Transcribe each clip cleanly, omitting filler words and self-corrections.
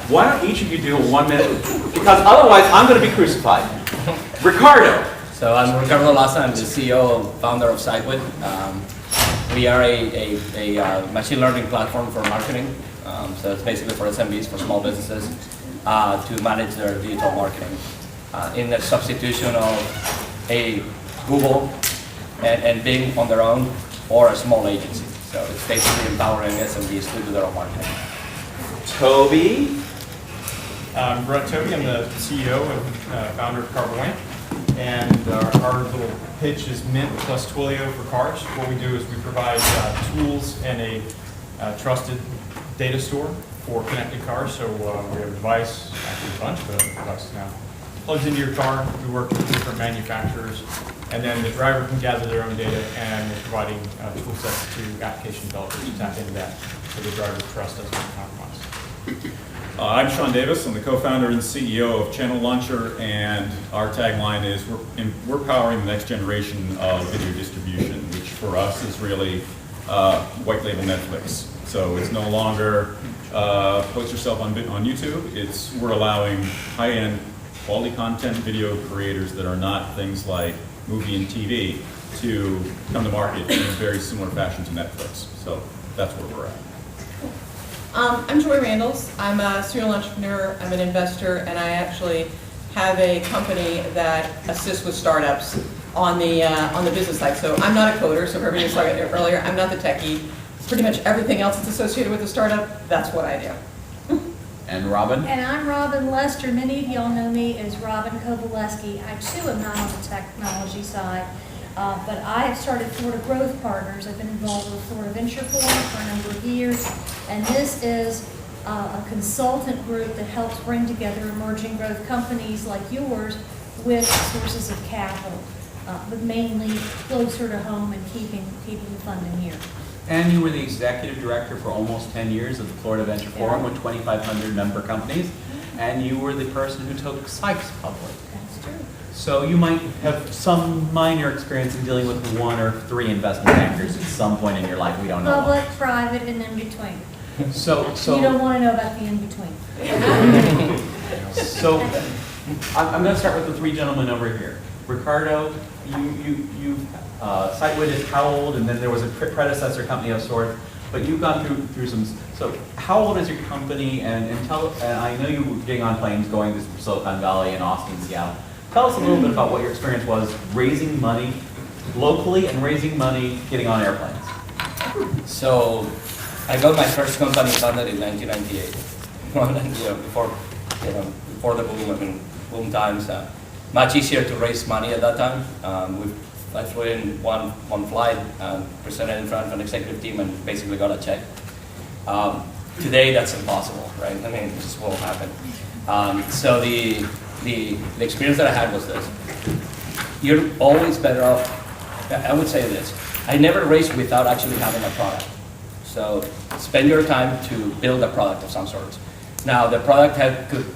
Why don't each of you do a 1 minute? Because otherwise I'm going to be crucified. Ricardo. So I'm Ricardo Lasa. I'm the CEO and founder of SiteWit. We are a machine learning platform for marketing. So it's basically for SMBs, for small businesses, to manage their digital marketing in the substitution of a Google and Bing on their own or a small agency. So it's basically empowering SMBs to do their own marketing. Tobey. I'm Tobey. I'm the CEO and founder of Carboy. And our little pitch is Mint plus Twilio for cars. What we do is we provide tools and a trusted data store for connected cars. So we have a device, actually a bunch of devices now, plugs into your car. We work with different manufacturers. And then the driver can gather their own data, and we're providing tool sets to application developers to tap into that so the driver's trust doesn't get compromised. I'm Sean Davis. I'm the co-founder and CEO of Channel Launcher, and our tagline is we're powering the next generation of video distribution, which for us is really white label Netflix. So it's no longer post yourself on YouTube. We're allowing high-end quality content video creators that are not things like movie and TV to come to market in a very similar fashion to Netflix. So that's where we're at. I'm Joy Randels. I'm a serial entrepreneur, I'm an investor, and I actually have a company that assists with startups on the business side. So I'm not a coder, so for everybody who saw it earlier, I'm not the techie. Pretty much everything else that's associated with a startup, that's what I do. And Robin. And I'm Robin Lester. Many of y'all know me as Robin Kowaleski. I too am not on the technology side. But I have started Florida Growth Partners. I've been involved with Florida Venture Forum for a number of years, and this is a consultant group that helps bring together emerging growth companies like yours with sources of capital, but mainly closer to home and keeping the funding here. And you were the executive director for almost 10 years of the Florida Venture Forum with 2,500 member companies, and you were the person who took Sykes public. That's true. So you might have some minor experience in dealing with one or three investment bankers at some point in your life. We don't know. Public, private, and in between. So You don't want to know about the in between. So I'm going to start with the three gentlemen over here. Ricardo, SiteWit is how old, and then there was a predecessor company of sorts, but you've gone through some. So how old is your company? And I know you were getting on planes going to Silicon Valley and Austin, Seattle. Tell us a little bit about what your experience was raising money locally and raising money getting on airplanes. So I got my first company founded in 1998. Before the boom, boom times. Much easier to raise money at that time. I flew in one flight, presented in front of an executive team, and basically got a check. Today, that's impossible, right? I mean, it just won't happen. So the experience that I had was this. You're always better off, I would say this, I never raced without actually having a product. So spend your time to build a product of some sort. Now the product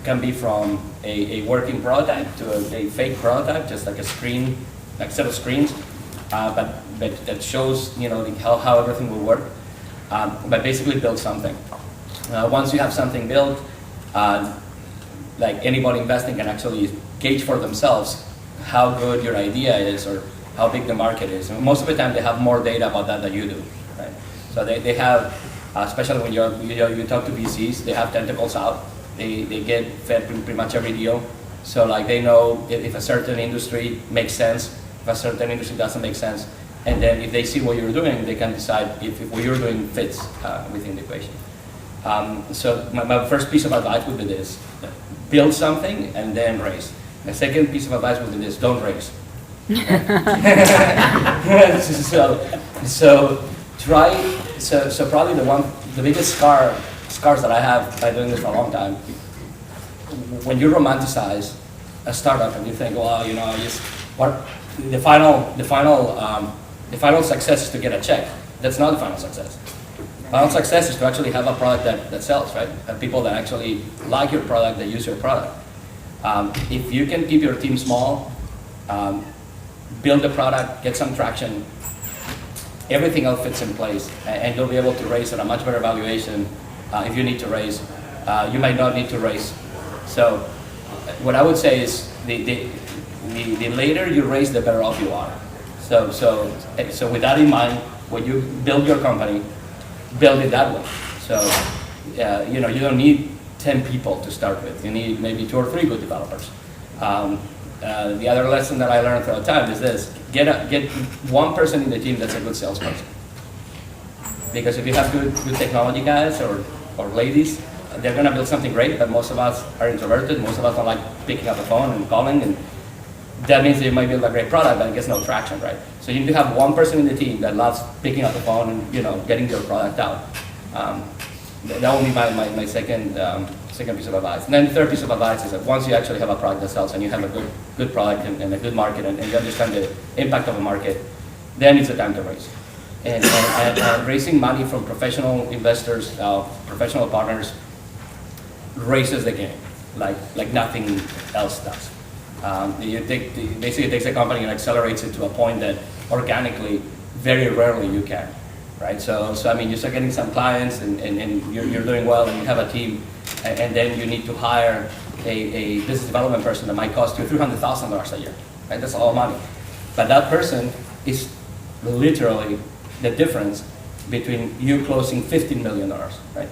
can be from a working prototype to a fake prototype, just like a screen, like a set of screens, but that shows how everything will work. But basically build something. Once you have something built, like anybody investing can actually gauge for themselves how good your idea is or how big the market is. And most of the time they have more data about that than you do, right? So they have, especially when you talk to VCs, they have tentacles out. They get fed pretty much every deal. So like they know if a certain industry makes sense, if a certain industry doesn't make sense. And then if they see what you're doing, they can decide if what you're doing fits within the equation. So my first piece of advice would be this: build something and then raise. The second piece of advice would be this: don't raise. So probably the biggest scars that I have by doing this for a long time, when you romanticize a startup and you think, well, the final success is to get a check. That's not the final success. Final success is to actually have a product that sells, right? And people that actually like your product, that use your product. If you can keep your team small, build the product, get some traction, everything else fits in place, and you'll be able to raise at a much better valuation if you need to raise you might not need to raise. So what I would say is the later you raise, the better off you are. So with that in mind, when you build your company, build it that way. So you don't need 10 people to start with. You need maybe 2 or 3 good developers. The other lesson that I learned throughout time is this: get one person in the team that's a good salesperson. Because if you have good technology guys or ladies, they're going to build something great, but most of us are introverted. Most of us don't like picking up the phone and calling, and that means they might build a great product, but it gets no traction, right? So you need to have one person in the team that loves picking up the phone and getting your product out. That will be my second piece of advice. And then the third piece of advice is that once you actually have a product that sells and you have a good product and a good market and you understand the impact of a market, then it's the time to raise. And raising money from professional investors, professional partners, raises the game like nothing else does. Basically it takes a company and accelerates it to a point that organically, very rarely you can, right? So I mean, you start getting some clients and you're doing well and you have a team, and then you need to hire a business development person that might cost you $300,000 a year, right? That's a lot of money. But that person is literally the difference between you closing $15 million, right?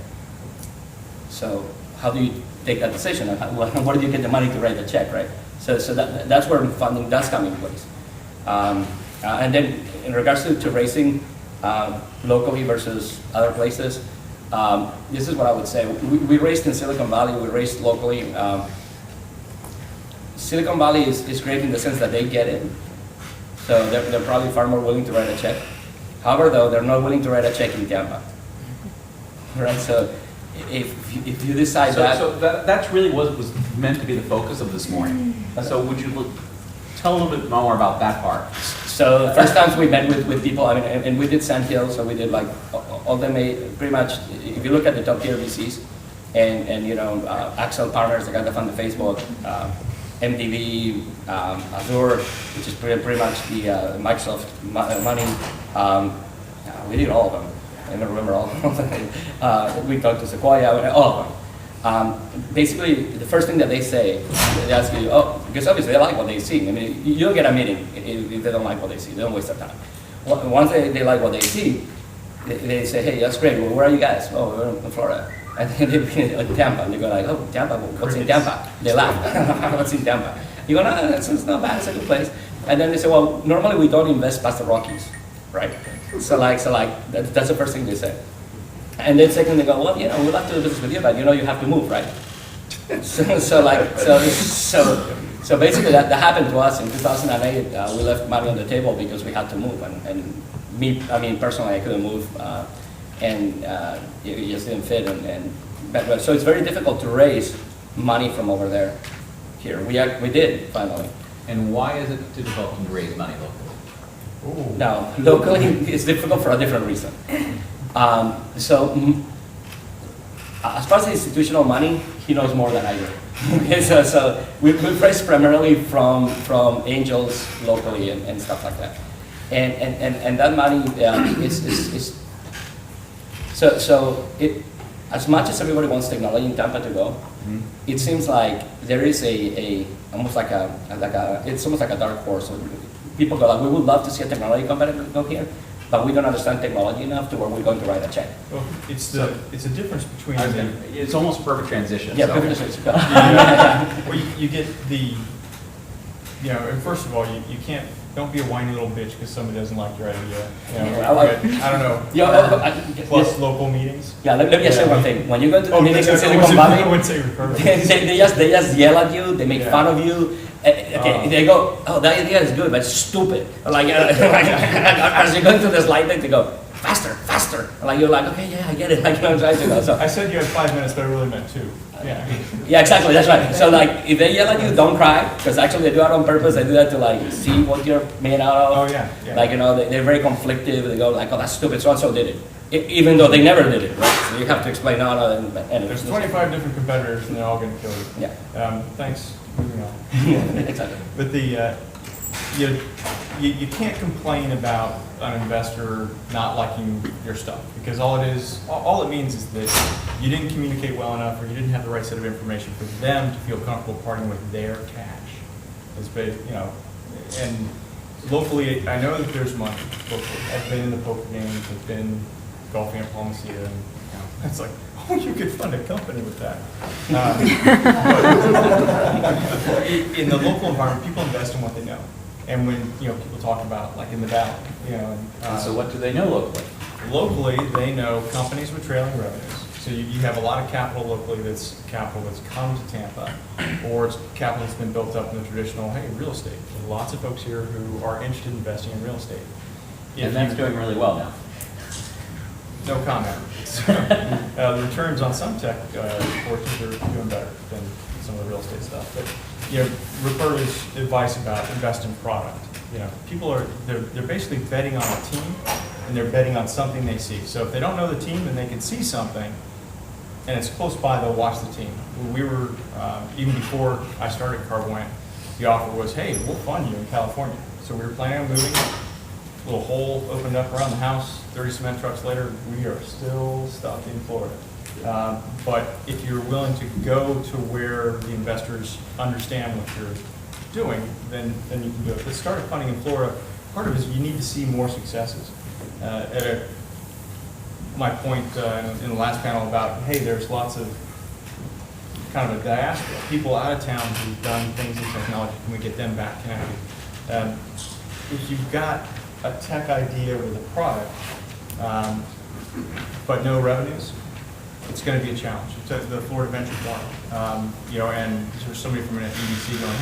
So how do you take that decision? Where do you get the money to write the check, right? So that's where funding does come into place. And then in regards to raising locally versus other places, this is what I would say. We raised in Silicon Valley, we raised locally. Silicon Valley is great in the sense that they get it. So they're probably far more willing to write a check. However, though, they're not willing to write a check in Tampa. Right, so if you decide that's really what was meant to be the focus of this morning. So would you tell a little bit more about that part? So the first times we met with people, I mean, and we did Sand Hill, so we did like all them, pretty much, if you look at the top tier VCs, and Axel Partners, the guy that funded Facebook, MDB, Azure, which is pretty much the Microsoft money, we did all of them. I don't remember all of them. We talked to Sequoia, all of them. Basically, the first thing that they say, they ask you, because obviously they like what they see. I mean, you don't get a meeting if they don't like what they see. They don't waste their time. Once they like what they see, they say, hey, that's great. Well, where are you guys? Oh, we're in Florida. And then they've been in Tampa, and they go like, oh, Tampa, what's in Tampa? They laugh, what's in Tampa? You go, no, it's not bad, it's a good place. And then they say, well, normally we don't invest past the Rockies, right? So that's the first thing they say. And then second, they go, well, we'd love to do business with you, but you have to move, right? So basically that happened to us in 2008. We left money on the table because we had to move, and me, I mean, personally, I couldn't move, and it just didn't fit. But so it's very difficult to raise money from over there. Here we did finally. And why is it difficult to raise money locally? Ooh. Now, locally, it's difficult for a different reason. As far as institutional money, he knows more than I do. Okay, so we've raised primarily from angels locally and stuff like that. And that money is as much as everybody wants technology in Tampa to go, it seems like there is almost like a dark horse. People go like, we would love to see a technology company go here, but we don't understand technology enough to where we're going to write a check. Well, it's a difference between it's almost a perfect transition. Yeah, so. perfect transition. Well, you get and first of all, you can't, don't be a whiny little bitch because somebody doesn't like your idea. I don't know. Plus local meetings. Yeah, let me just say one thing. When you go to the meetings in I Silicon Valley, wouldn't say Ricardo. they just yell at you, they make fun of you. Okay, they go, oh, that idea is good, but it's stupid. Like, as you go through the slide deck, they go, faster, faster. Like, you're like, okay, yeah, I get it. Like, I'm trying to go. So I said you had 5 minutes, but I really meant 2. Yeah. Yeah, exactly, that's right. So, like, if they yell at you, don't cry, because actually they do it on purpose. They do that to, like, see what you're made out of. Oh, yeah. Like, they're very conflictive. They go, like, oh, that's stupid, so-and-so did it. Even though they never did it, right? So you have to explain, no, and There's 25 different competitors, and they're all going to kill you. Yeah. Thanks. Moving on. Exactly. But you can't complain about an investor not liking your stuff, because all it means is that you didn't communicate well enough, or you didn't have the right set of information for them to feel comfortable parting with their cash. It's and locally, I know that there's money locally. I've been in the poker games, I've been golfing at Palmacia, and it's like, oh, you could fund a company with that. In the local environment, people invest in what they know. And when, people talk about, like in the valley, And so what do they know locally? Locally, they know companies with trailing revenues. So you have a lot of capital locally that's come to Tampa, or it's capital that's been built up in the traditional, hey, real estate. There's lots of folks here who are interested in investing in real estate. And that's doing really well now. No comment. The returns on some tech portions are doing better than some of the real estate stuff. But Ricardo's advice about invest in product. People they're basically betting on a team, and they're betting on something they see. So if they don't know the team and they can see something, and it's close by, they'll watch the team. We were even before I started Carboyant, the offer was, hey, we'll fund you in California. So we were planning on moving. Little hole opened up around the house. 30 cement trucks later, we are still stuck in Florida. But if you're willing to go to where the investors understand what you're doing, then you can do it. But started funding in Florida, part of it is you need to see more successes. My point in the last panel about, hey, there's lots of kind of a diaspora, people out of town who've done things in technology. Can we get them back connected? If you've got a tech idea with a product, but no revenues, it's going to be a challenge. It's the Florida Venture Forum, and there's somebody from an EDC going,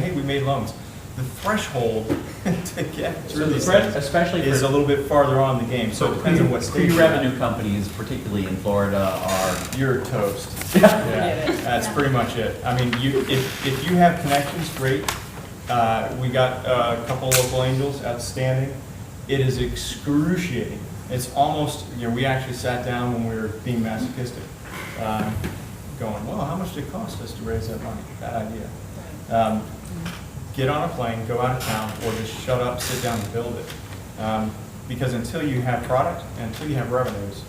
hey, we made loans. The threshold to get through these things especially is a little bit farther on the game. So it depends on what stage. Pre-revenue companies, particularly in Florida, You're toast. Yeah, that's pretty much it. I mean, if you have connections, great. We got a couple of local angels, outstanding. It is excruciating. It's almost, we actually sat down when we were being masochistic, going, well, how much did it cost us to raise that money? Bad idea. Get on a plane, go out of town, or just shut up, sit down and build it. Because until you have product, and until you have revenues,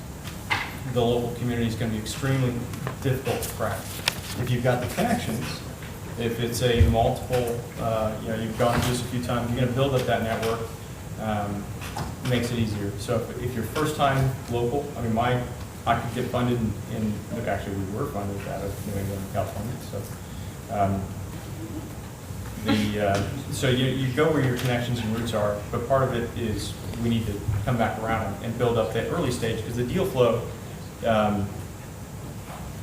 the local community is going to be extremely difficult to crack. If you've got the connections, if it's a multiple, you've gone through this a few times, you're going to build up that network, makes it easier. So if you're first time local, I mean, I could get funded actually we were funded out of New England and California. So so you go where your connections and roots are, but part of it is we need to come back around and build up that early stage, because the deal flow,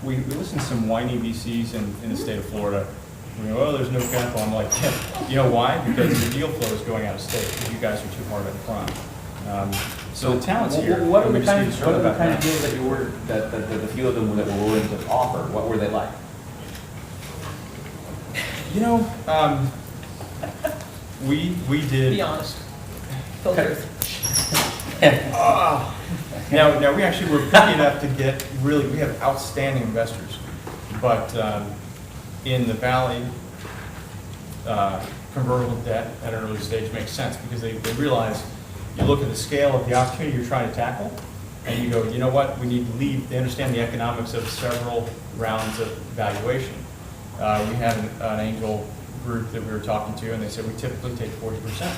we listen to some whiny VCs in the state of Florida. We go, oh, there's no capital. I'm like, yeah. You know why? Because the deal flow is going out of state, because you guys are too hard up front. So the talent's here. What are the kind of deals that you were, that the few of them that were willing to offer? What were they like? We did. Be honest. Filter. Now we actually were lucky enough to get we have outstanding investors, but in the valley, convertible debt at an early stage makes sense, because they realize, you look at the scale of the opportunity you're trying to tackle, and you go, you know what, we need to leave. They understand the economics of several rounds of valuation. We had an angel group that we were talking to, and they said we typically take 40%.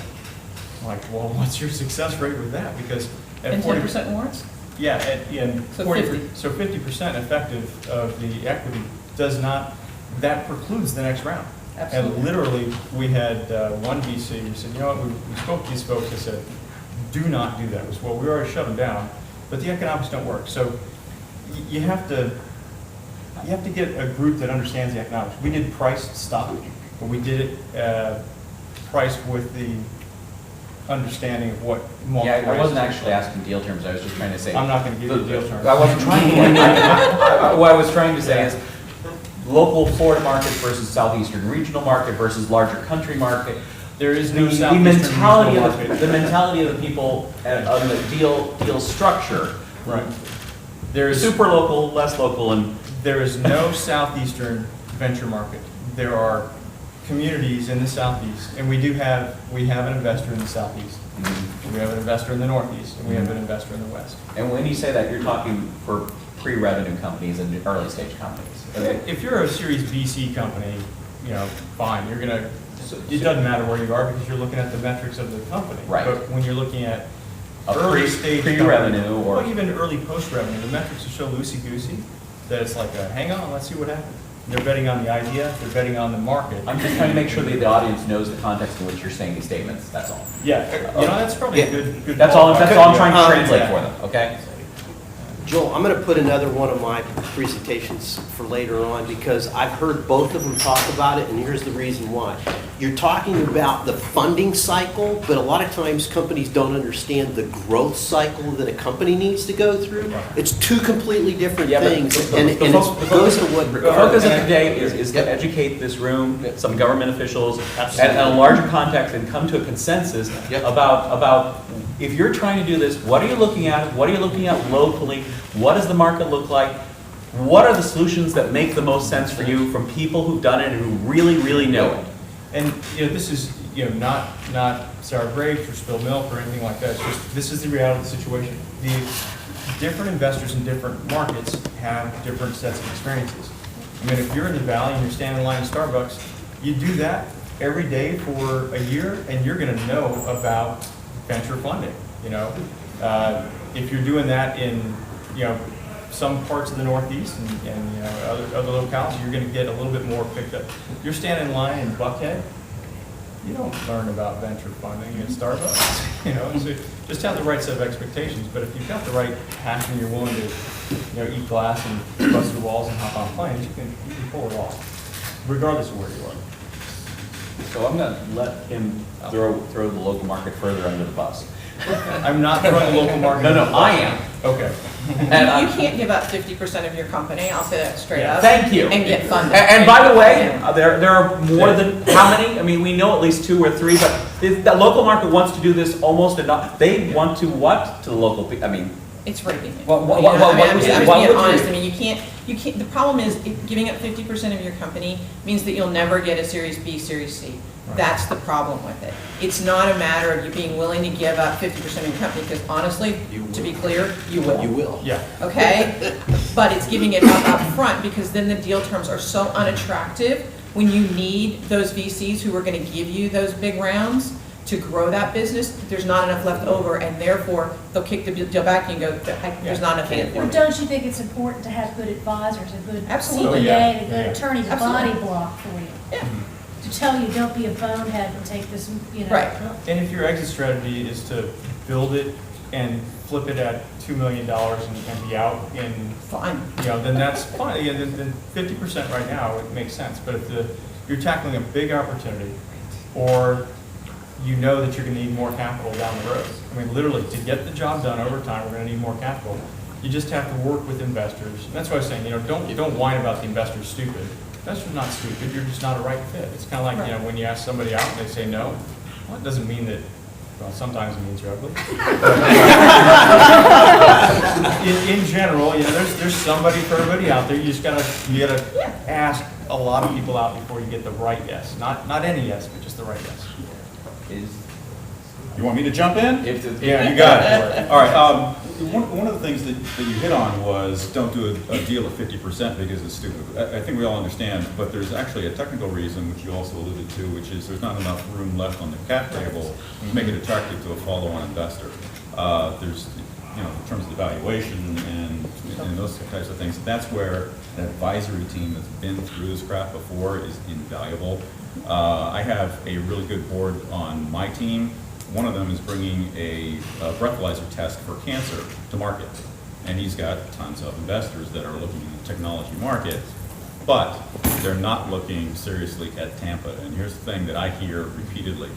I'm like, well, what's your success rate with that? Because at And 40%, 10% warrants? yeah, and So 40%, so 50% effective of the equity that precludes the next round. Absolutely. And literally, we had one VC who said, you know what, we spoke to these folks, they said, do not do that. It was, well, we already shut them down, but the economics don't work. So you have to get a group that understands the economics. We did priced stock, but we did it priced with the understanding of what multiple Yeah, I wasn't prices actually are. asking deal terms. I was just trying to say. I'm not going to give you the deal terms. I wasn't trying to. What I was trying to say is local Florida market versus southeastern regional market versus larger country market. There is no The southeastern mentality regional of market. the mentality of the people on the deal structure. Right. There's Super local, less local, and There is no southeastern venture market. There are communities in the southeast, and we have an investor in the southeast. We have an investor in the northeast, and we have an investor in the west. And when you say that, you're talking for pre-revenue companies and early stage companies. If you're a Series BC company, fine, you're gonna, it doesn't matter where you are because you're looking at the metrics of the company. Right. But when you're looking at A early stage pre-revenue company, or- well, even early post-revenue, the metrics will show loosey-goosey, that it's like, hang on, let's see what happens. They're betting on the idea, they're betting on the market. I'm just trying to make sure that the audience knows the context in which you're saying these statements, that's all. Yeah, that's probably a good. That's all I'm trying to Yeah. translate for them, okay? Joel, I'm going to put another one of my presentations for later on because I've heard both of them talk about it, and here's the reason why. You're talking about the funding cycle, but a lot of times companies don't understand the growth cycle that a company needs to go through. It's two completely different Yeah, but things, the and it goes to what The Ricardo. focus of today is to educate this room, some government officials, and a larger context, and come to a consensus Yep. about if you're trying to do this, what are you looking at? What are you looking at locally? What does the market look like? What are the solutions that make the most sense for you from people who've done it and who really, really know it? And, this is, not sour grapes or spilled milk or anything like that. It's just, this is the reality of the situation. The different investors in different markets have different sets of experiences. I mean, if you're in the Valley and you're standing in line at Starbucks, you do that every day for a year and you're gonna know about venture funding, If you're doing that in, some parts of the Northeast and other locales, you're going to get a little bit more picked up. If you're standing in line in Buckhead, you don't learn about venture funding at Starbucks, so just have the right set of expectations. But if you've got the right passion, you're willing to, eat glass and bust through walls and hop on planes, you can pull it off, regardless of where you are. So I'm going to let him throw the local market further under the bus. I'm not throwing the local market. No, I am. Okay. And You can't give up 50% of your company, I'll say that straight up. Thank you. And get funded. And by the way, there are more than, how many? I mean, we know at least 2 or 3, but the local market wants to do this almost enough. They want to what to the local people? I mean, It's raping it. What I'm would just you- being what would honest. you- I mean, you can't, the problem is giving up 50% of your company means that you'll never get a Series B, Series C. That's the problem with it. It's not a matter of you being willing to give up 50% of your company, because honestly, to be clear, you will. You will. Yeah. Okay? But it's giving it up front, because then the deal terms are so unattractive when you need those VCs who are going to give you those big rounds to grow that business. There's not enough left over, and therefore they'll kick the deal back and go, there's not enough in it for Well, me. don't you think it's important to have good advisors, a good Absolutely. CPA, and a Yeah. good attorney to Absolutely. body block for you? Yeah. To tell you, don't be a bonehead and take this, Right. And if your exit strategy is to build it and flip it at $2 million and be out in, Fine. then that's fine. Again, then 50% right now, it makes sense. But if you're tackling a big opportunity, or you know that you're going to need more capital down the road. I mean, literally, to get the job done over time, we're going to need more capital. You just have to work with investors. And that's why I was saying, don't whine about the investor's stupid. Investors not stupid, you're just not a right fit. It's kind of like, Right. when you ask somebody out and they say no, well, it doesn't mean that, well, sometimes it means you're ugly. in general, there's somebody for everybody out there. You gotta ask a lot of people out before you get the right yes. Not any yes, but just the right yes. You want me to jump in? Yeah, You got it. All right. One of the things that you hit on was don't do a deal at 50% because it's stupid. I think we all understand, but there's actually a technical reason, which you also alluded to, which is there's not enough room left on the cap table to make it attractive to a follow-on investor. There's, in terms of the valuation and those types of things, that's where an advisory team that's been through this crap before is invaluable. I have a really good board on my team. One of them is bringing a breathalyzer test for cancer to market. And he's got tons of investors that are looking in the technology market, but they're not looking seriously at Tampa. And here's the thing that I hear repeatedly.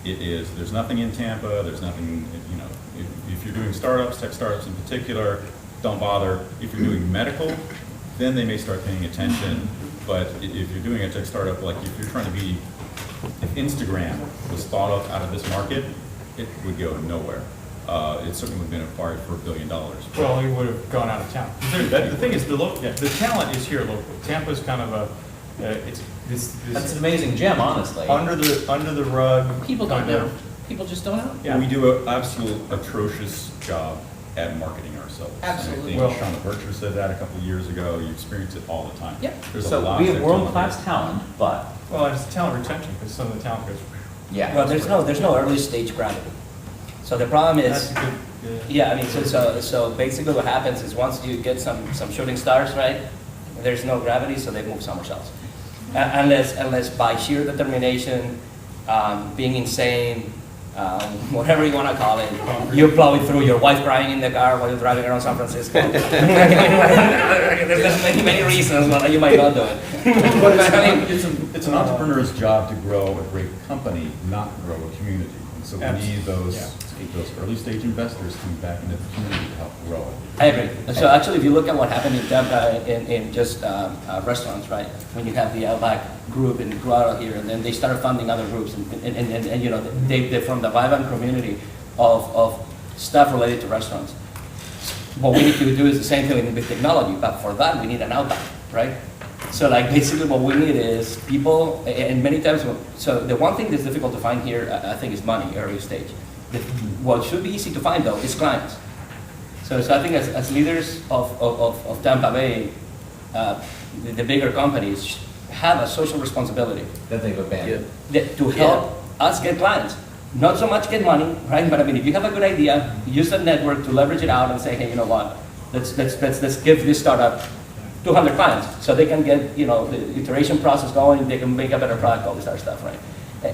There's nothing in Tampa, there's nothing, if you're doing startups, tech startups in particular, don't bother. If you're doing medical, then they may start paying attention. But if you're doing a tech startup, like if you're trying to be, if Instagram was thought of out of this market, it would go nowhere. It certainly would have been acquired for $1 billion. Well, we would have gone out of town. The thing is, the talent is here locally. Tampa's kind of It's That's an amazing gem, honestly. under the rug. People don't kind of- know. People just don't know. Yeah. We do an absolute atrocious job at marketing ourselves. Absolutely. And I Well- think Shauna Bircher said that a couple of years ago. You experience it all the time. Yep. There's a So lot we have that world-class talent, but, Well, it's talent retention, because some of the talent goes. yeah. Well, there's no early stage gravity. So the problem That's is, a good. yeah, I mean, so basically what happens is once you get some shooting stars, right, there's no gravity, so they move somewhere else. Unless by sheer determination, being insane, whatever you want to call it, you plow it through, your wife crying in the car while you're driving around San Francisco. There's many reasons why you might not do it. But it's an entrepreneur's job to grow a great company, not grow a community. And so we need those early stage investors coming back into the community to help grow it. I agree. So actually, if you look at what happened in Tampa in just restaurants, right? When you have the Outback group and grew out of here, and then they started funding other groups, and you know, they're from the vibrant community of stuff related to restaurants. What we need to do is the same thing with technology, but for that we need an Outback, right? So like basically what we need is people, and many times, so the one thing that's difficult to find here, I think, is money, early stage. What should be easy to find though is clients. So I think as leaders of Tampa Bay, the bigger companies have a social responsibility That they've abandoned. to help us get clients. Not so much get money, right? But I mean, if you have a good idea, use the network to leverage it out and say, hey, you know what? Let's give this startup 200 clients so they can get, you know, the iteration process going. They can make a better product, all this other stuff, right?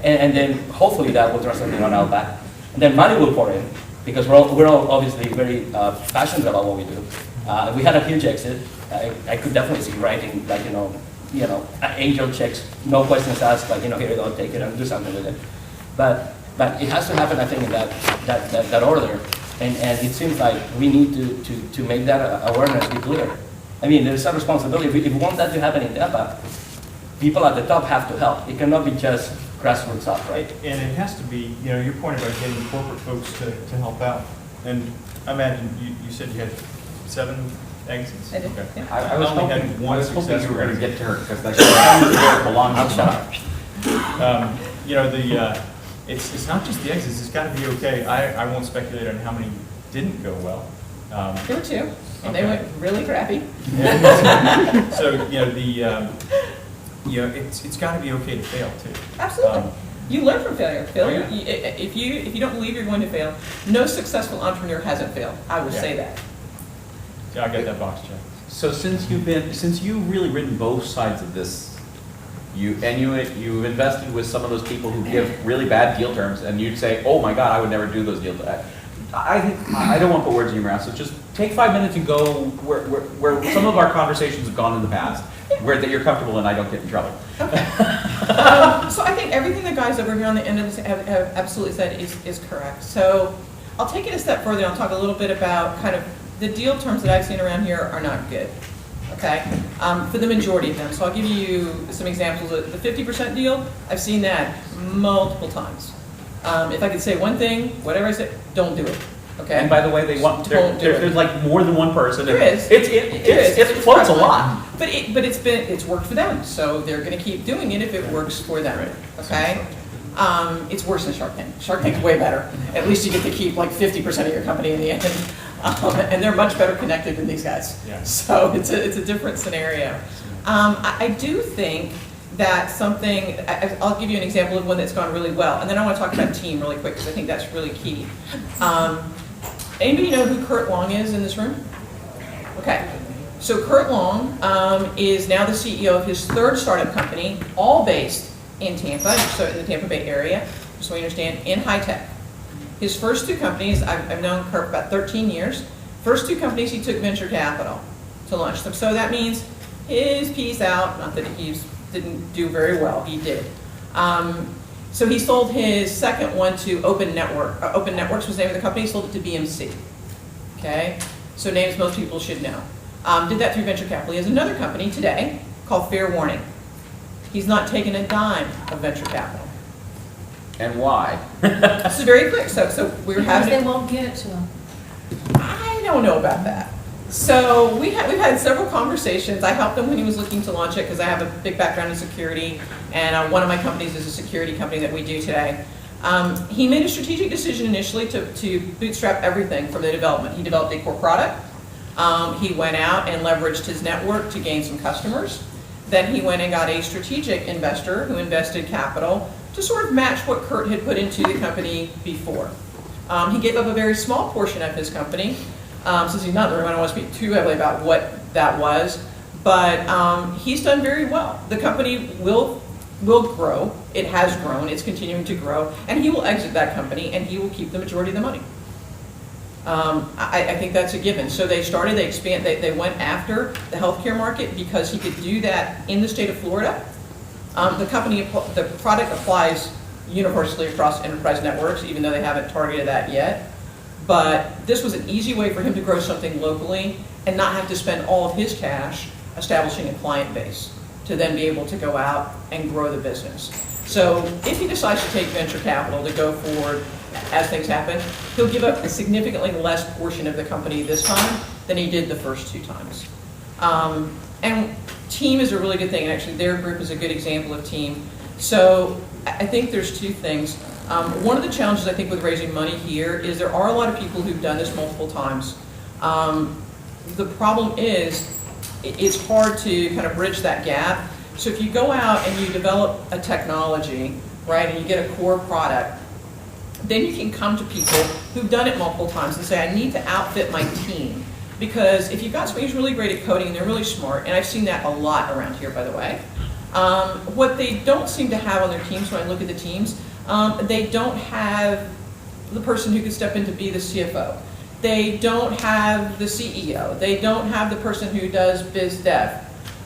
And then hopefully that will translate on Outback. And then money will pour in, because we're all obviously very passionate about what we do. We had a huge exit. I could definitely see writing, like, you know, angel checks, no questions asked, like, you know, here you go, take it and do something with it. But it has to happen, I think, in that order. And it seems like we need to make that awareness be clear. I mean, there's a responsibility. If we want that to happen in Tampa, people at the top have to help. It cannot be just grassroots up, right? And it has to be, you know, your point about getting corporate folks to help out. And I imagine you said you had 7 exits? I did, Okay. yeah. I was only hoping, had one you were successful gonna exit. get to her, because that's where it belongs to. You know, it's not just the exits, it's got to be okay. I won't speculate on how many didn't go well. There were 2, and they Okay. went really crappy. So, you know, it's got to be okay to fail too. Absolutely. You learn from failure. Failure. Oh, yeah. If you don't believe you're going to fail, no successful entrepreneur hasn't failed. I would Yeah. say that. Yeah, I got that box checked. So since you've really written both sides of this, you've invested with some of those people who give really bad deal terms, and you'd say, oh my God, I would never do those deals. I don't want to put words in your mouth, so just take 5 minutes and go where some of our conversations have gone in the past, where that you're comfortable and I don't get in trouble. So I think everything the guys over here on the end of this have absolutely said is correct. So I'll take it a step further and I'll talk a little bit about kind of the deal terms that I've seen around here are not good. Okay, for the majority of them. So I'll give you some examples. The 50% deal, I've seen that multiple times. If I could say one thing, whatever I say, don't do it. Okay. And by the way, there's like more than one person. There is. It floats a lot. But it's worked for them, so they're going to keep doing it if it works for them. Okay. It's worse than Shark Tank. Shark Tank's way better. At least you get to keep like 50% of your company in the end, and they're much better connected than these guys. Yeah. So it's a different scenario. I do think that something. I'll give you an example of one that's gone really well, and then I want to talk about team really quick because I think that's really key. Anybody know who Kurt Long is in this room? Okay. So Kurt Long is now the CEO of his 3rd startup company, all based in Tampa, so in the Tampa Bay area, so we understand, in high tech. His first 2 companies, I've known Kurt about 13 years. First 2 companies, he took venture capital to launch them. So that means his piece out, not that he didn't do very well, he did. So he sold his second one to Open Network. Open Networks was the name of the company. He sold it to BMC. Okay, so names most people should know. Did that through venture capital. He has another company today called Fair Warning. He's not taken a dime of venture capital. And why? This is very quick. So we're Because having. they won't give it to them. I don't know about that. So we've had several conversations. I helped him when he was looking to launch it because I have a big background in security, and one of my companies is a security company that we do today. He made a strategic decision initially to bootstrap everything from the development. He developed a core product. He went out and leveraged his network to gain some customers. Then he went and got a strategic investor who invested capital to sort of match what Kurt had put into the company before. He gave up a very small portion of his company. Since he's not in the room, I don't want to speak too heavily about what that was, but he's done very well. The company will grow. It has grown. It's continuing to grow, and he will exit that company, and he will keep the majority of the money. I think that's a given. So they went after the healthcare market because he could do that in the state of Florida. The product applies universally across enterprise networks, even though they haven't targeted that yet. But this was an easy way for him to grow something locally and not have to spend all of his cash establishing a client base to then be able to go out and grow the business. So if he decides to take venture capital to go forward as things happen, he'll give up a significantly less portion of the company this time than he did the first 2 times. And team is a really good thing, and actually their group is a good example of team. So I think there's 2 things. One of the challenges I think with raising money here is there are a lot of people who've done this multiple times. The problem is it's hard to kind of bridge that gap. So if you go out and you develop a technology, right, and you get a core product, then you can come to people who've done it multiple times and say, I need to outfit my team. Because if you've got somebody who's really great at coding and they're really smart, and I've seen that a lot around here, by the way, what they don't seem to have on their teams, when I look at the teams, they don't have the person who could step in to be the CFO. They don't have the CEO. They don't have the person who does biz dev.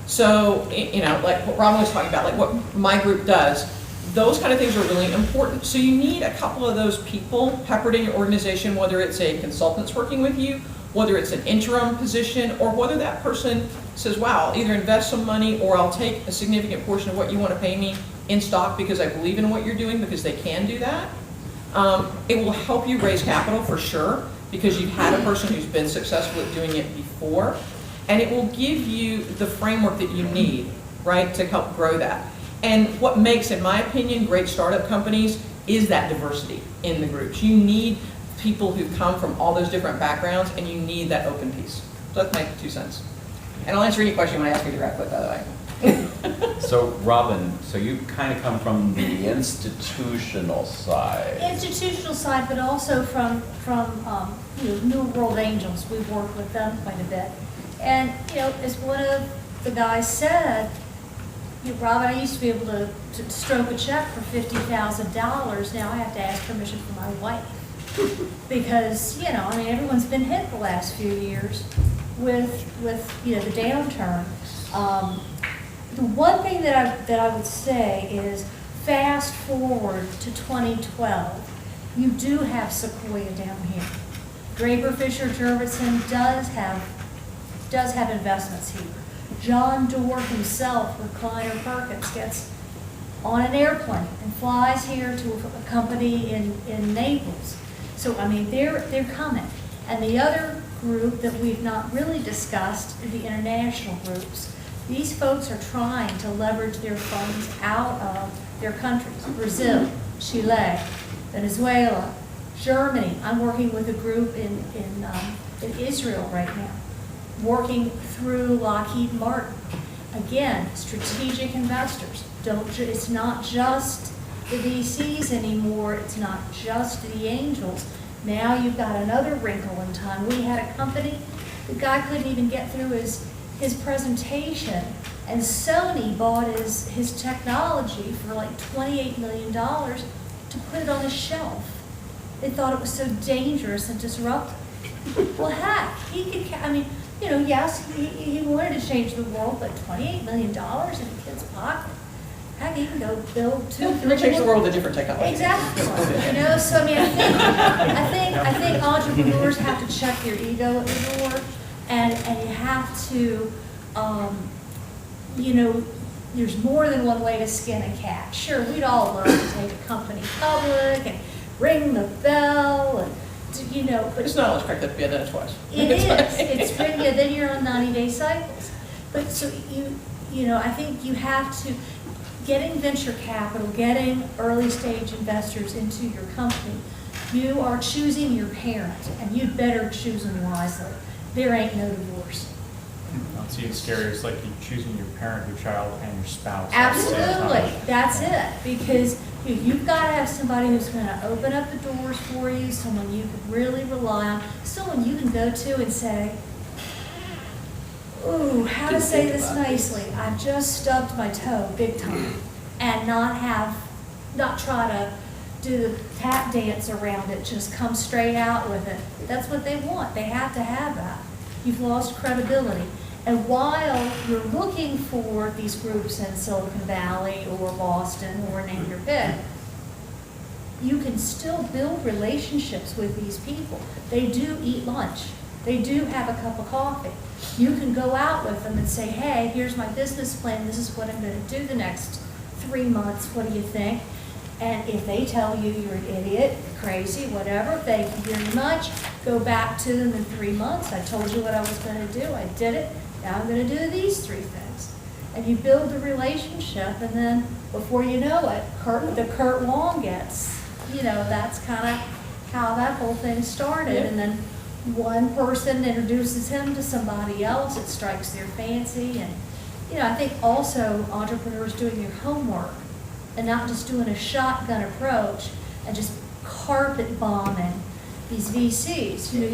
So, you know, like what Robin was talking about, like what my group does, those kind of things are really important. So you need a couple of those people peppered in your organization, whether it's a consultant's working with you, whether it's an interim position, or whether that person says, wow, I'll either invest some money or I'll take a significant portion of what you want to pay me in stock because I believe in what you're doing, because they can do that. It will help you raise capital for sure, because you've had a person who's been successful at doing it before, and it will give you the framework that you need, right, to help grow that. And what makes, in my opinion, great startup companies is that diversity in the groups. You need people who come from all those different backgrounds, and you need that open piece. So that's my 2 cents. And I'll answer any question you want to ask me directly, by the way. So Robin, so you kind of come from the institutional side. Institutional side, but also from you know, New World Angels. We've worked with them quite a bit. And, you know, as one of the guys said, you know, Robin, I used to be able to stroke a check for $50,000. Now I have to ask permission from my wife. Because, you know, I mean, everyone's been hit the last few years with you know, the downturn. The one thing that I would say is, fast forward to 2012, you do have Sequoia down here. Draper Fisher Jurvetson does have investments here. John Doerr himself with Kleiner Perkins gets on an airplane and flies here to a company in Naples. So I mean, they're coming. And the other group that we've not really discussed are the international groups. These folks are trying to leverage their funds out of their countries: Brazil, Chile, Venezuela, Germany. I'm working with a group in Israel right now, working through Lockheed Martin. Again, strategic investors. It's not just the VCs anymore. It's not just the angels. Now you've got another wrinkle in time. We had a company, the guy couldn't even get through his presentation, and Sony bought his technology for like $28 million to put it on a shelf. They thought it was so dangerous and disruptive. Well, heck, he could, I mean, you know, yes, he wanted to change the world, but $28 million in a kid's pocket, heck, he can go build two. He'll change the world with a different technology. Exactly. You know, so I mean, I think entrepreneurs have to check your ego at the door, and you have to, you know, there's more than one way to skin a cat. Sure, we'd all love to take a company public and ring the bell and you know, but It's not always correct, that we had done it twice. it is, it's pretty, yeah, then you're on 90-day cycles. But so you know, I think you have to, getting venture capital, getting early stage investors into your company, you are choosing your parent, and you'd better choose them wisely. There ain't no divorce. Not see it's scary, it's like you choosing your parent, your child, and your spouse. at the same Absolutely, time. that's it, because you've got to have somebody who's going to open up the doors for you, someone you can really rely on, someone you can go to and say, ooh, how to Can say think this about nicely, I just stubbed my toe big time, and not try to do the tap dance around it, just come straight out with it. That's what they want, they have to have that. You've lost credibility. And while you're looking for these groups in Silicon Valley or Boston or name your pick, you can still build relationships with these people. They do eat lunch. They do have a cup of coffee. You can go out with them and say, hey, here's my business plan. This is what I'm going to do the next 3 months. What do you think? And if they tell you you're an idiot, crazy, whatever, thank you very much, go back to them in 3 months. I told you what I was going to do. I did it. Now I'm going to do these 3 things. And you build the relationship, and then before you know it, the Kurt Long gets, you know, that's kind of how that whole thing started. And then one person introduces him to somebody else, it strikes their fancy. And, you know, I think also entrepreneurs doing your homework and not just doing a shotgun approach and just carpet bombing these VCs. You know,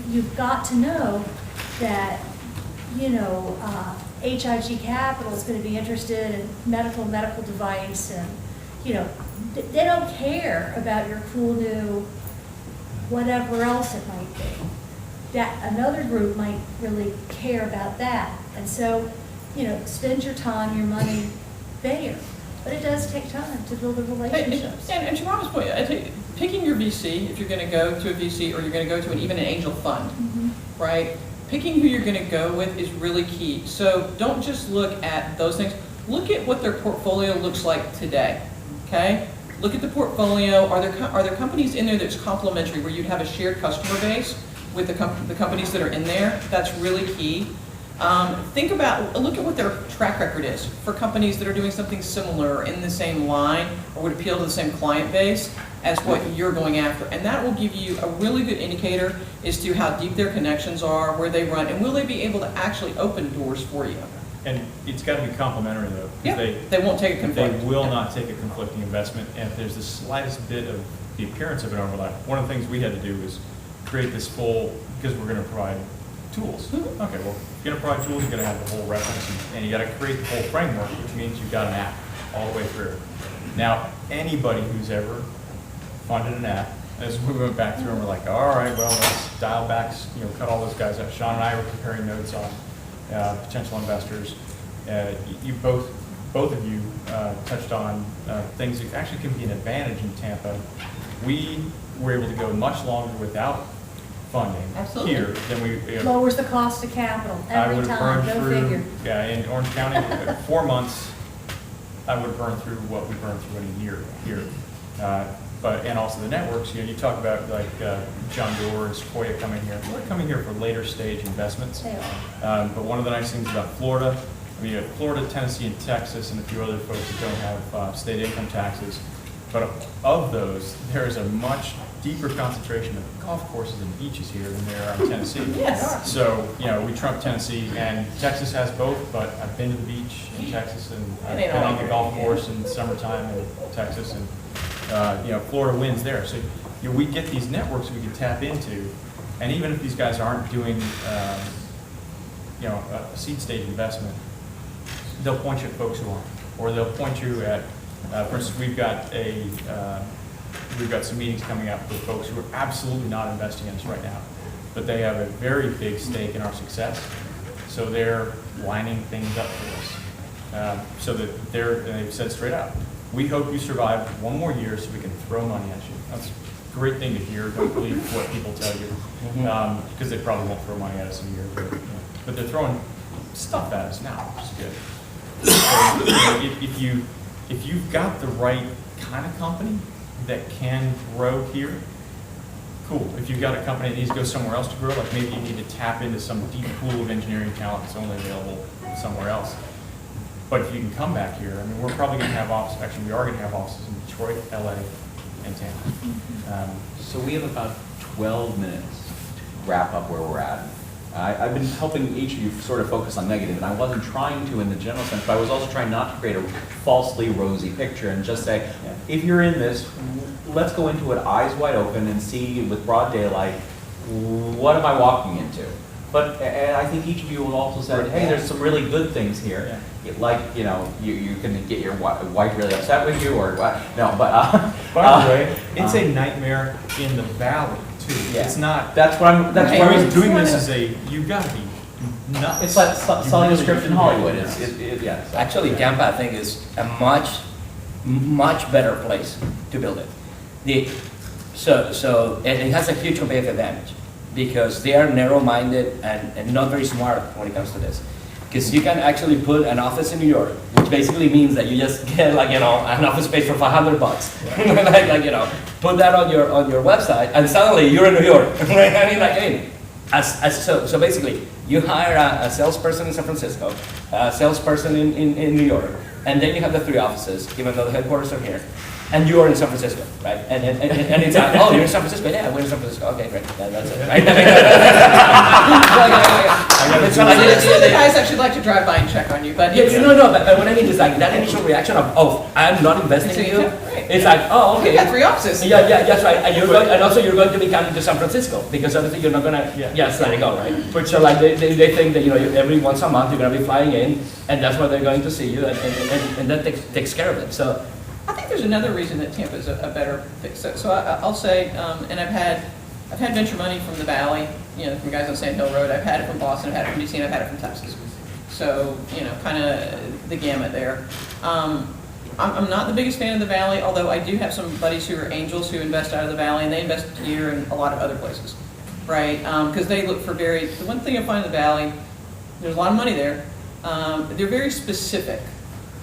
you've got to know that, you know, HIG Capital is going to be interested in medical device, and, you know, they don't care about your cool new whatever else it might be. That another group might really care about that. And so, you know, spend your time, your money there. But it does take time to build the relationships. And to Robin's point, I think picking your VC, if you're going to go to a VC or you're going to go to even an angel fund, right? Picking who you're going to go with is really key. So don't just look at those things. Look at what their portfolio looks like today, okay? Look at the portfolio. Are there companies in there that's complementary, where you'd have a shared customer base with the companies that are in there? That's really key. Look at what their track record is for companies that are doing something similar in the same line or would appeal to the same client base as what you're going after. And that will give you a really good indicator as to how deep their connections are, where they run, and will they be able to actually open doors for you. And it's got to be complementary though. 'Cause Yeah, they won't take a conflict. They will not take a conflicting investment, and if there's the slightest bit of the appearance of an overlap, one of the things we had to do was create this full, because we're going to provide tools. Okay, well, if you're going to provide tools, you're going to have the whole reference, and you got to create the whole framework, which means you've got an app all the way through. Now, anybody who's ever funded an app, as we went back through and we're like, all right, well, let's dial back, you know, cut all those guys out. Sean and I were comparing notes on potential investors. You both of you touched on things that actually can be an advantage in Tampa. We were able to go much longer without funding Absolutely. here than we. Lowers the cost of capital I every would have time, burned go through. figure. Yeah, in Orange County, 4 months, I would have burned through what we burned through in a year here. And also the networks, you know, you talk about like John Doerr and Sequoia coming here. We're coming here for later stage investments. They are. But one of the nice things about Florida, I mean, you have Florida, Tennessee, and Texas, and a few other folks that don't have state income taxes. But of those, there is a much deeper concentration of golf courses and beaches here than there are in Tennessee. Yes. So, you know, we trump Tennessee, and Texas has both, but I've been to the beach in Texas, and I've It ain't been all on the here. golf course in summertime in Texas, and, you know, Florida wins there. So, you know, we get these networks we can tap into, and even if these guys aren't doing, you know, a seed stage investment, they'll point you at folks who aren't, or they'll point you at, for instance, we've got some meetings coming up with folks who are absolutely not investing in us right now, but they have a very big stake in our success, so they're lining things up for us, so that they've said straight out, we hope you survive 1 more year so we can throw money at you. That's a great thing to hear. Don't believe what people tell you, because they probably won't throw money at us in a year, but, you know, but they're throwing stuff at us now, which is good. So, you know, if you've got the right kind of company that can grow here, cool. If you've got a company that needs to go somewhere else to grow, like maybe you need to tap into some deep pool of engineering talent that's only available somewhere else. But if you can come back here, I mean, we're probably going to have offices, actually, we are going to have offices in Detroit, LA, and Tampa. So we have about 12 minutes to wrap up where we're at. I've been helping each of you sort of focus on negative, and I wasn't trying to in the general sense, but I was also trying not to create a falsely rosy picture and just say, if you're in this, let's go into it eyes wide open and see with broad daylight, what am I walking into? But and I think each of you will also say, hey, there's some really good things here. Like, you know, you can get your wife really upset with you or what. No, but By the way, it's a nightmare in the valley too. Yeah. It's not. that's what I'm. That's That's what why I'm doing this is you got to be nuts. It's like selling a script in Hollywood. It's Yeah. so- Actually, Tampa, I think, is a much better place to build it. So it has a huge competitive advantage because they are narrow-minded and not very smart when it comes to this. Because you can actually put an office in New York, which basically means that you just get like, you know, an office space for $500. like, you know, put that on your website and suddenly you're in New York. Right? So basically, you hire a salesperson in San Francisco, a salesperson in New York, and then you have the 3 offices, even though the headquarters are here, and you are in San Francisco, right? And it's like, oh, you're in San Francisco? Yeah, we're in San Francisco. Okay, great. That's it, right? Some of the guys actually like to drive by and check on you, but. But what I mean is like that initial reaction of, oh, I'm not investing in you. Right. It's like, oh, okay. We got 3 offices. Yeah, that's right. And also you're going to be coming to San Francisco because obviously you're not gonna just let it go, right? But so like they think that, you know, every once a month you're gonna be flying in, and that's where they're going to see you, and that takes care of it. So I think there's another reason that Tampa is a better fit. So I'll say, and I've had venture money from the Valley, you know, from guys on Sand Hill Road. I've had it from Boston, I've had it from DC, and I've had it from Texas. So, you know, kind of the gamut there. I'm not the biggest fan of the Valley, although I do have some buddies who are angels who invest out of the Valley, and they invest here and a lot of other places, right? Because they look for the one thing I find in the Valley, there's a lot of money there. They're very specific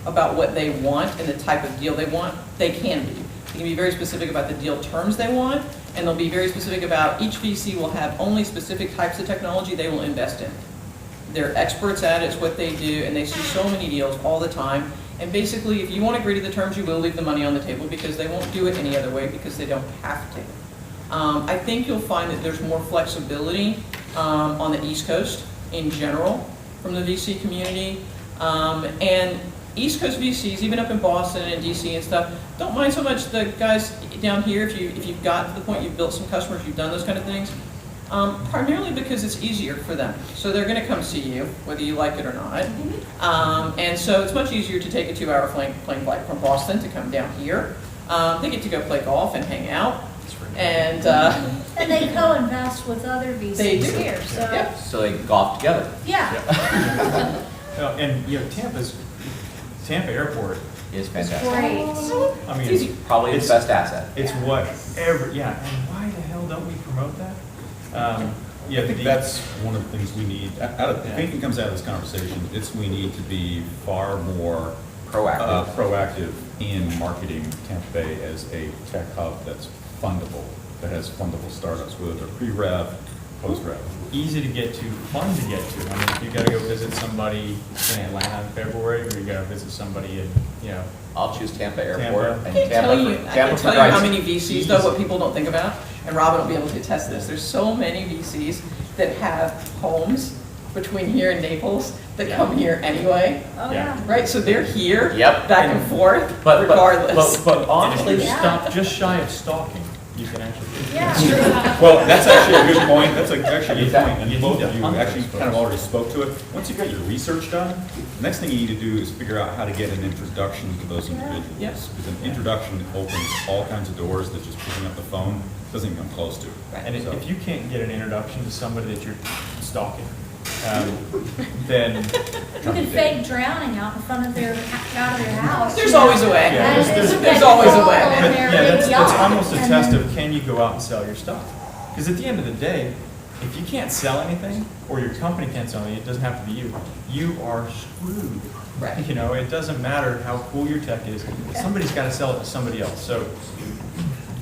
about what they want and the type of deal they want. They can be. They can be very specific about the deal terms they want, and they'll be very specific about each VC will have only specific types of technology they will invest in. They're experts at it, it's what they do, and they see so many deals all the time. And basically, if you won't agree to the terms, you will leave the money on the table because they won't do it any other way because they don't have to. I think you'll find that there's more flexibility on the East Coast in general from the VC community. And East Coast VCs, even up in Boston and DC and stuff, don't mind so much the guys down here if you've gotten to the point you've built some customers, you've done those kind of things. Primarily because it's easier for them. So they're going to come see you, whether you like it or not. And so it's much easier to take a 2-hour plane flight from Boston to come down here. They get to go play golf and hang out. And they co-invest with other VCs They do. here, so. Yep. So they golf together. Yeah. And, you know, Tampa Airport, Is fantastic. Great. I mean, It's easy. Probably its best asset. it's what and why the hell don't we promote that? I think that's one of the things we need. If anything comes out of this conversation, we need to be far more proactive in marketing Tampa Bay as a tech hub that's fundable, that has fundable startups, whether they're pre-rev, post-rev. Easy to get to, fun to get to. I mean, if you gotta go visit somebody in Atlanta in February, or you gotta visit somebody in, you know, I'll choose Tampa Airport. Tampa. And I can't tell you for how Christ's many VCs, though, what people don't think about, and Robin will be able to attest to this. There's so many VCs that have homes between here and Naples that come here anyway, Oh, Yeah. yeah. right? So they're here, Yep. back and forth, But regardless. but honestly, if you Yeah. stop just shy of stalking, you can actually do it. Yeah. Well, that's actually a good point. That's actually a good point, and You both need of to you hunt actually those kind of folks. already spoke to it. Once you've got your research done, the next thing you need to do is figure out how to get an introduction to those individuals. Yes. Because an introduction opens all kinds of doors that just picking up the phone doesn't even come close to. And So- if you can't get an introduction to somebody that you're stalking, then You can fake drowning out in front of their house. There's always a way. Yeah, There's always a way. But, Their yeah, big that's yacht, almost a and test then- of can you go out and sell your stuff? Because at the end of the day, if you can't sell anything, or your company can't sell anything, it doesn't have to be you, you are screwed. Right. You know, it doesn't matter how cool your tech is, somebody's got to sell it to somebody else. So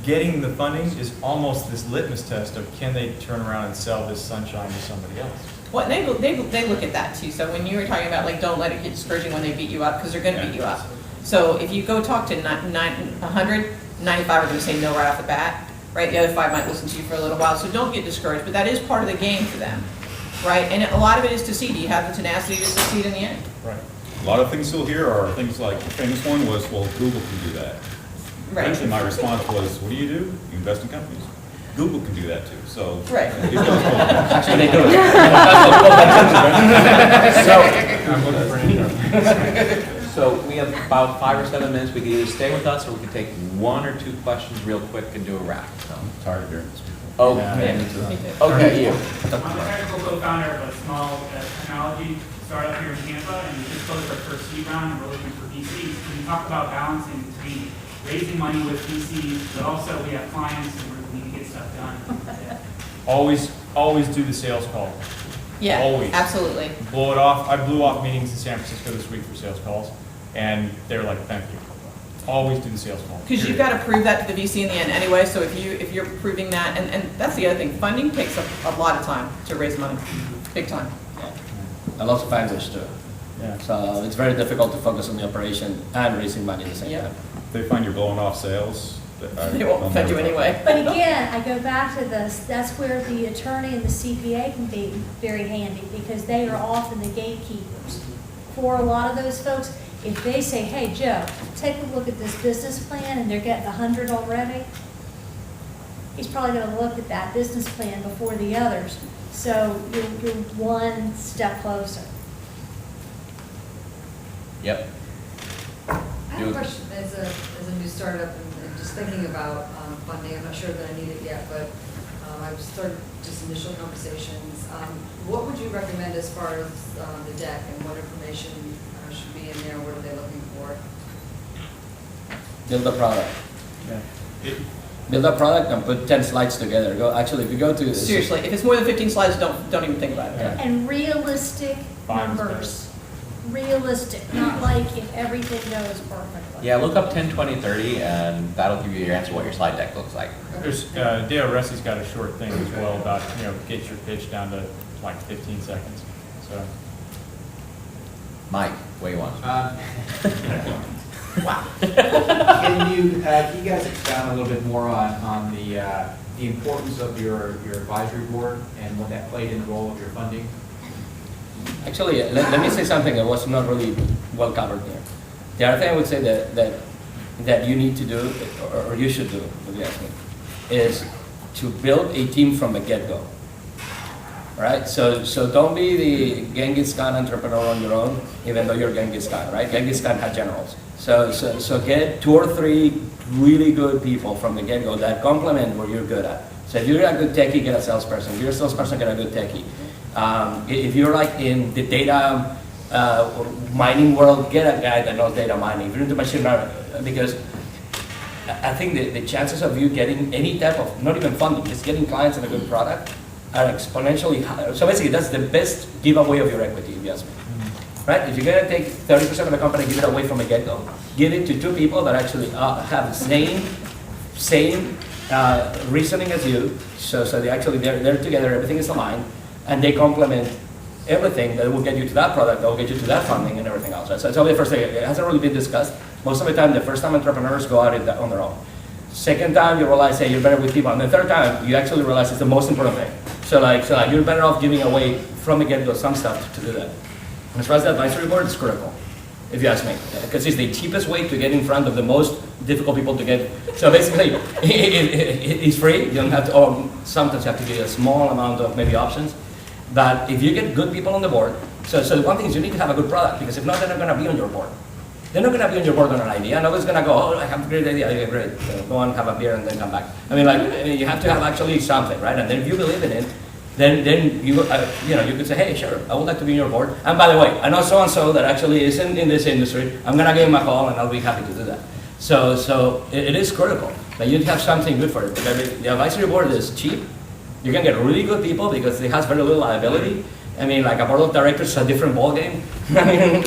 getting the funding is almost this litmus test of can they turn around and sell this sunshine to somebody else. Well, they look at that too. So when you were talking about like, don't let it get discouraging when they beat you up, because they're gonna beat you up. So if you go talk to 100, 95 are gonna say no right off the bat, right? The other 5 might listen to you for a little while, so don't get discouraged, but that is part of the game for them, right? And a lot of it is to see, do you have the tenacity to succeed in the end? Right. A lot of things you'll hear are things like, the famous one was, well, Google can do that. Right. Eventually, my response was, what do? You invest in companies. Google can do that too, so. Right. It goes both ways. Actually, they do it. I'm looking for an intro. So we have about 5 or 7 minutes. We can either stay with us or we can take 1 or 2 questions real quick and do a wrap. So. Tired of hearing this. Oh, Yeah, yeah. me too. Okay, you. I'm a technical co-founder of a small technology startup here in Tampa, and we just closed our first seed round, and we're looking for VCs. Can you talk about balancing between raising money with VCs, but also we have clients and we need to get stuff done? Always do the sales call. Yeah, Always. absolutely. Blow it off. I blew off meetings in San Francisco this week for sales calls, and they're like, thank you. Always do the sales call. Because you've got to prove that to the VC in the end anyway, so if you're proving that, and that's the other thing, funding takes a lot of time to raise money, big time. And lots of founders too. Yeah. So it's very difficult to focus on the operation and raising money at the same Yeah. time. If they find you're blowing off sales. They won't fund you anyway. But again, I go back to this, that's where the attorney and the CPA can be very handy, because they are often the gatekeepers. For a lot of those folks, if they say, hey, Joe, take a look at this business plan, and they're getting 100 already, he's probably gonna look at that business plan before the others. So you're one step closer. Yep. I have a question as a new startup and just thinking about funding. I'm not sure that I need it yet, but I've started just initial conversations. What would you recommend as far as the deck and what information should be in there? What are they looking for? Build the product. Yeah. Build a product and put 10 slides together. Actually, if you go to Seriously, if it's more than 15 slides, don't even think about it. Yeah. And realistic 5 is numbers. Realistic, not like if everything goes perfectly. Yeah, look up 10, 20, 30, and that'll give you your answer what your slide deck looks like. There's, Dale Ressi's got a short thing as well about, get your pitch down to like 15 seconds. So, Mike, what do you want? Wow. Can you guys expound a little bit more on the importance of your advisory board and what that played in the role of your funding? Actually, let me say something that was not really well covered here. The other thing I would say that you need to do, or you should do, if you ask me, is to build a team from the get-go. Right? So don't be the Genghis Khan entrepreneur on your own, even though you're Genghis Khan, right? Genghis Khan had generals. So get 2 or 3 really good people from the get-go that complement what you're good at. So if you're a good techie, get a salesperson. If you're a salesperson, get a good techie. If you're like in the data mining world, get a guy that knows data mining. If you're into machine learning, because I think the chances of you getting any type of, not even funding, just getting clients and a good product are exponentially higher. So basically, that's the best giveaway of your equity, if you ask me. Right? If you're going to take 30% of the company, give it away from the get-go, give it to 2 people that actually have the same reasoning as you. So they actually, they're together, everything is aligned, and they complement everything that will get you to that product, that will get you to that funding and everything else. Right? So it's only the first thing. It hasn't really been discussed. Most of the time, the first time entrepreneurs go out on their own. Second time, you realize, hey, you're better with people. And the third time, you actually realize it's the most important thing. So you're better off giving away from the get-go some stuff to do that. As far as the advisory board, it's critical, if you ask me, because it's the cheapest way to get in front of the most difficult people to get. So basically, it's free. You don't have to, or sometimes you have to give a small amount of maybe options. But if you get good people on the board, so the one thing is you need to have a good product, because if not, they're not going to be on your board. They're not going to be on your board on an idea. Nobody's going to go, oh, I have a great idea. Yeah, great. Go on, have a beer, and then come back. I mean, you have to have actually something, right? And then if you believe in it, then you could say, hey, sure, I would like to be on your board. And by the way, I know so-and-so that actually isn't in this industry. I'm going to give him a call, and I'll be happy to do that. So it is critical that you have something good for it. The advisory board is cheap. You can get really good people because it has very little liability. I mean, like a board of directors is a different ballgame. I mean,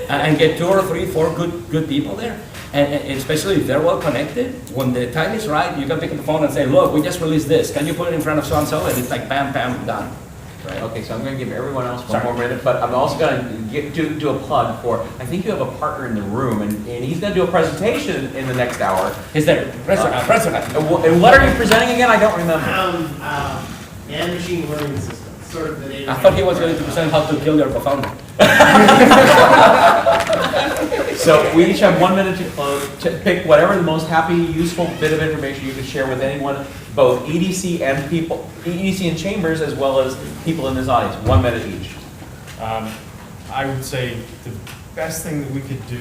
and get 2 or 3, 4 good people there. And especially if they're well connected, when the time is right, you can pick up the phone and say, look, we just released this. Can you put it in front of so-and-so? And it's like, bam, bam, done. Right? Okay, so I'm going to give everyone else one more minute, but I'm also going to do a plug for, I think you have a partner in the room, and he's going to do a presentation in the next hour. Is there? Restaurant. And what are you presenting again? I don't remember. And machine learning systems, sort of the data. I thought he was going to present how to kill your co-founder. So we each have 1 minute to close, to pick whatever the most happy, useful bit of information you can share with anyone, both EDC and people, EDC and chambers, as well as people in this audience. 1 minute each. I would say the best thing that we could do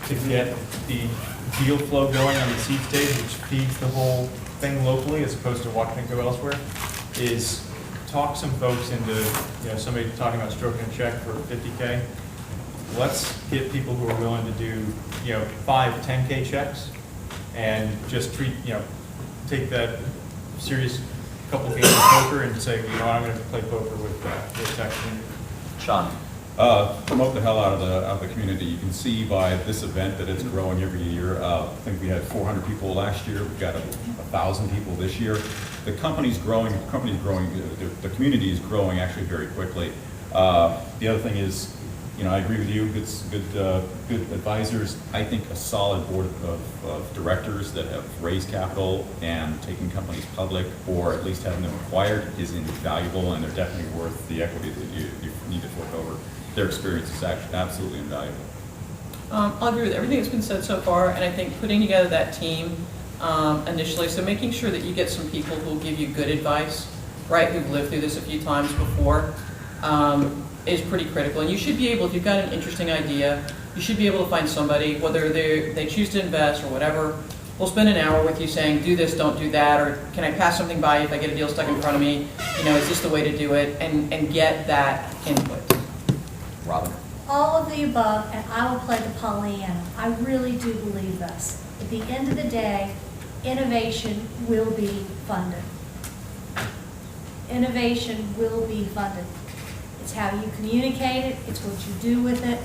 to get the deal flow going on the seed stage, which feeds the whole thing locally as opposed to watching it go elsewhere, is talk some folks into, somebody talking about stroking a check for 50K. Let's get people who are willing to do, 5, 10K checks and just treat, take that serious couple games of poker and say, I'm going to play poker with tech. Sean. Promote the hell out of the community. You can see by this event that it's growing every year. I think we had 400 people last year. We've got 1,000 people this year. The company's growing. The community is growing actually very quickly. The other thing is, I agree with you. Good advisors. I think a solid board of directors that have raised capital and taken companies public, or at least having them acquired, is invaluable, and they're definitely worth the equity that you need to fork over. Their experience is actually absolutely invaluable. I'll agree with everything that's been said so far, and I think putting together that team initially, so making sure that you get some people who will give you good advice, right, who've lived through this a few times before, is pretty critical. And you should be able, if you've got an interesting idea, you should be able to find somebody, whether they choose to invest or whatever, will spend an hour with you saying, do this, don't do that, or can I pass something by if I get a deal stuck in front of me, is this the way to do it, and get that input. Robin. All of the above, and I will play the Pollyanna. I really do believe this. At the end of the day, innovation will be funded. Innovation will be funded. It's how you communicate it. It's what you do with it.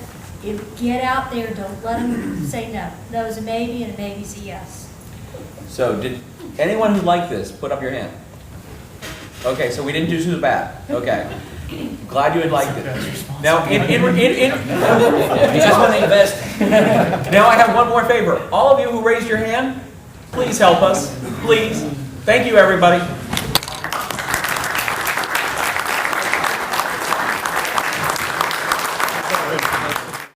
Get out there. Don't let them say no. No is a maybe, and a maybe is a yes. So did anyone who liked this put up your hand? Okay, so we didn't do too bad. Okay. Glad you had liked it. Now, You just want to invest. now I have one more favor. All of you who raised your hand, please help us. Please. Thank you, everybody.